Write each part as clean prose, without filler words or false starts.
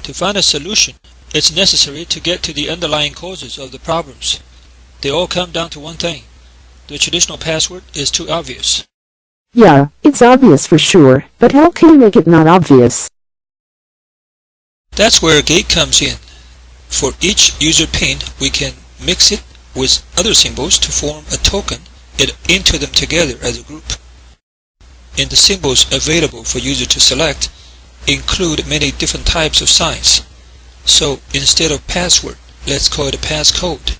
To find a solution, it's necessary to get to the underlying causes of the problems. They all come down to one thing. The traditional password is too obvious. Yeah, it's obvious for sure, but how can you make it not obvious? That's where gate comes in. For each user pin, we can mix it with other symbols to form a token and enter them together as a group. And the symbols available for user to select include many different types of signs. So instead of password, let's call it a passcode.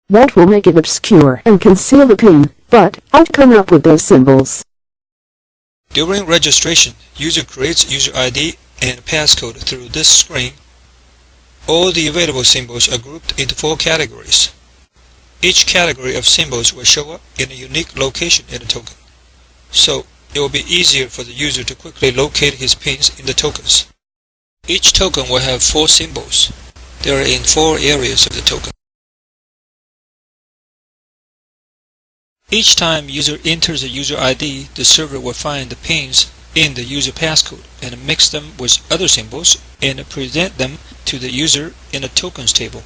That will make it obscure and conceal the pin, but I'd come up with those symbols. During registration, user creates user ID and passcode through this screen. All the available symbols are grouped into 4 categories. Each category of symbols will show up in a unique location in the token. So it will be easier for the user to quickly locate his pins in the tokens. Each token will have 4 symbols. They are in 4 areas of the token. Each time user enters a user ID, the server will find the pins in the user passcode and mix them with other symbols and present them to the user in a tokens table.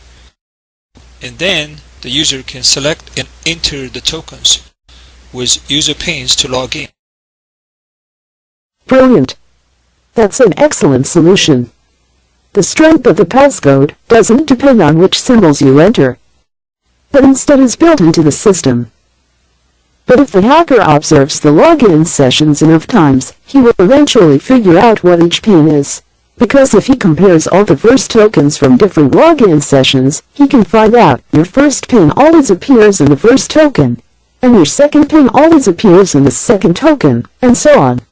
And then the user can select and enter the tokens with user pins to log in. Brilliant! That's an excellent solution. The strength of the passcode doesn't depend on which symbols you enter, but instead is built into the system. But if the hacker observes the login sessions enough times, he will eventually figure out what each pin is. Because if he compares all the first tokens from different login sessions, he can find out your first pin always appears in the first token, and your second pin always appears in the second token, and so on.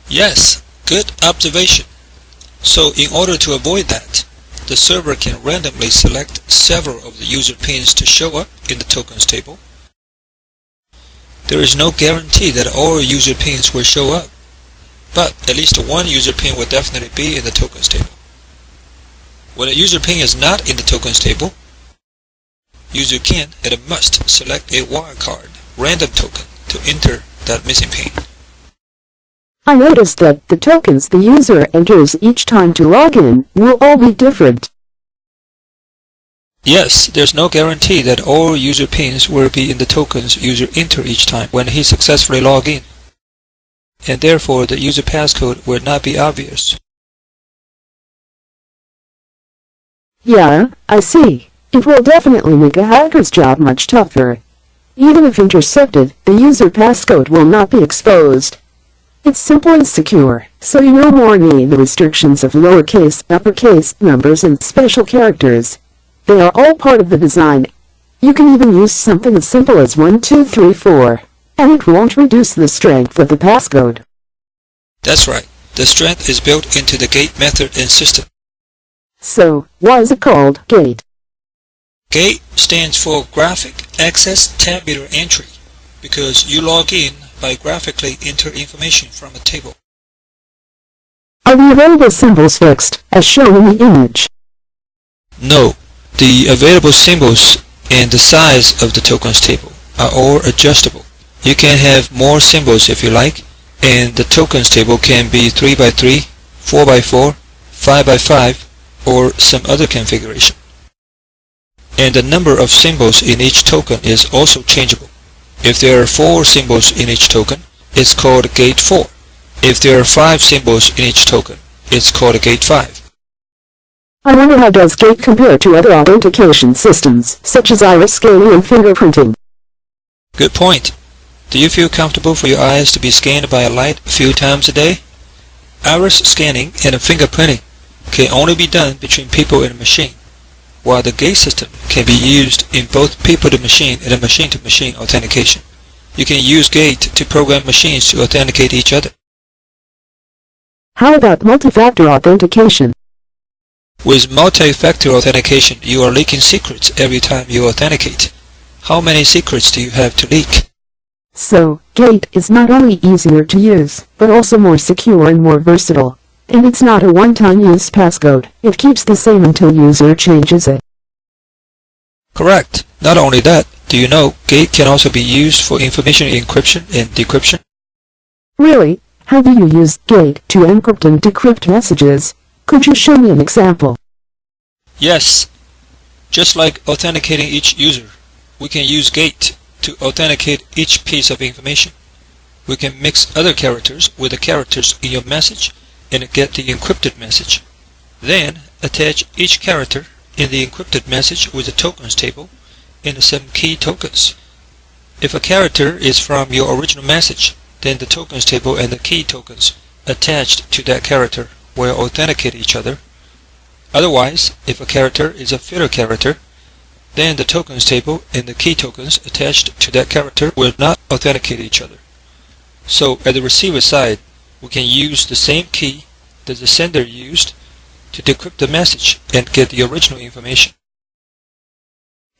Yes, good observation. So in order to avoid that, the server can randomly select several of the user pins to show up in the tokens table. There is no guarantee that all user pins will show up, but at least one user pin will definitely be in the tokens table. When a user pin is not in the tokens table, user can and must select a wildcard random token to enter that missing pin. I noticed that the tokens the user enters each time to log in will all be different. Yes, there's no guarantee that all user pins will be in the tokens user enter each time when he successfully logs in, and therefore the user passcode will not be obvious. Yeah, I see. It will definitely make a hacker's job much tougher. Even if intercepted, the user passcode will not be exposed. It's simple and secure, so you no more need the restrictions of lowercase, uppercase, numbers and special characters. They are all part of the design. You can even use something as simple as 1, 2, 3, 4, and it won't reduce the strength of the passcode. That's right. The strength is built into the gate method and system. So, why is it called gate? Gate stands for Graphic Access Tabular Entry because you log in by graphically enter information from a table. Are the available symbols fixed, as shown in the image? No. The available symbols and the size of the tokens table are all adjustable. You can have more symbols if you like, and the tokens table can be 3 by 3, 4 by 4, 5 by 5, or some other configuration. And the number of symbols in each token is also changeable. If there are 4 symbols in each token, it's called gate 4. If there are 5 symbols in each token, it's called gate 5. I wonder how does gate compare to other authentication systems, such as iris scanning and fingerprinting? Good point. Do you feel comfortable for your eyes to be scanned by a light a few times a day? Iris scanning and fingerprinting can only be done between people and a machine, while the gate system can be used in both people-to-machine and machine-to-machine authentication. You can use gate to program machines to authenticate each other. How about multi-factor authentication? With multi-factor authentication, you are leaking secrets every time you authenticate. How many secrets do you have to leak? So, gate is not only easier to use, but also more secure and more versatile. And it's not a one-time use passcode. It keeps the same until user changes it. Correct. Not only that, do you know gate can also be used for information encryption and decryption? Really? How do you use Gate to encrypt and decrypt messages? Could you show me an example? Yes. Just like authenticating each user, we can use Gate to authenticate each piece of information. We can mix other characters with the characters in your message and get the encrypted message. Then attach each character in the encrypted message with the tokens table and some key tokens. If a character is from your original message, then the tokens table and the key tokens attached to that character will authenticate each other. Otherwise, if a character is a filler character, then the tokens table and the key tokens attached to that character will not authenticate each other. So at the receiver side, we can use the same key that the sender used to decrypt the message and get the original information.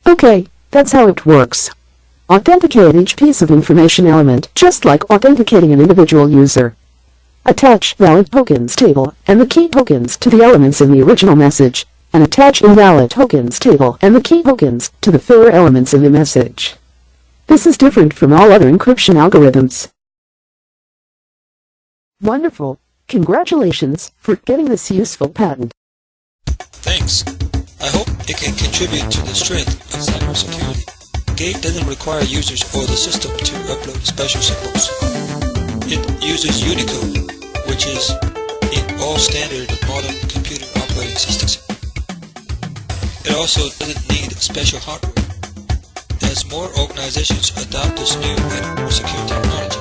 Okay, that's how it works. Authenticate each piece of information element just like authenticating an individual user. Attach valid tokens table and the key tokens to the elements in the original message, and attach invalid tokens table and the key tokens to the filler elements in the message. This is different from all other encryption algorithms. Wonderful! Congratulations for getting this useful patent. Thanks. I hope it can contribute to the strength of cybersecurity. Gate doesn't require users or the system to upload special symbols. It uses Unicode, which is in all standard modern computer operating systems. It also doesn't need special hardware. As more organizations adopt this new and more secure technology,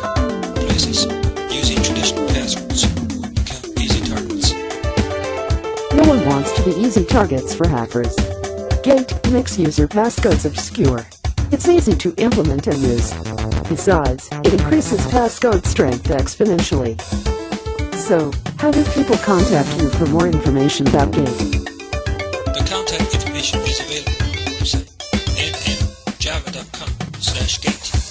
places using traditional passwords will become easy targets. No one wants to be easy targets for hackers. Gate makes user passcodes obscure. It's easy to implement and use. Besides, it increases passcode strength exponentially. So, how do people contact you for more information about Gate? The contact information is available on the website nmjava.com/gate.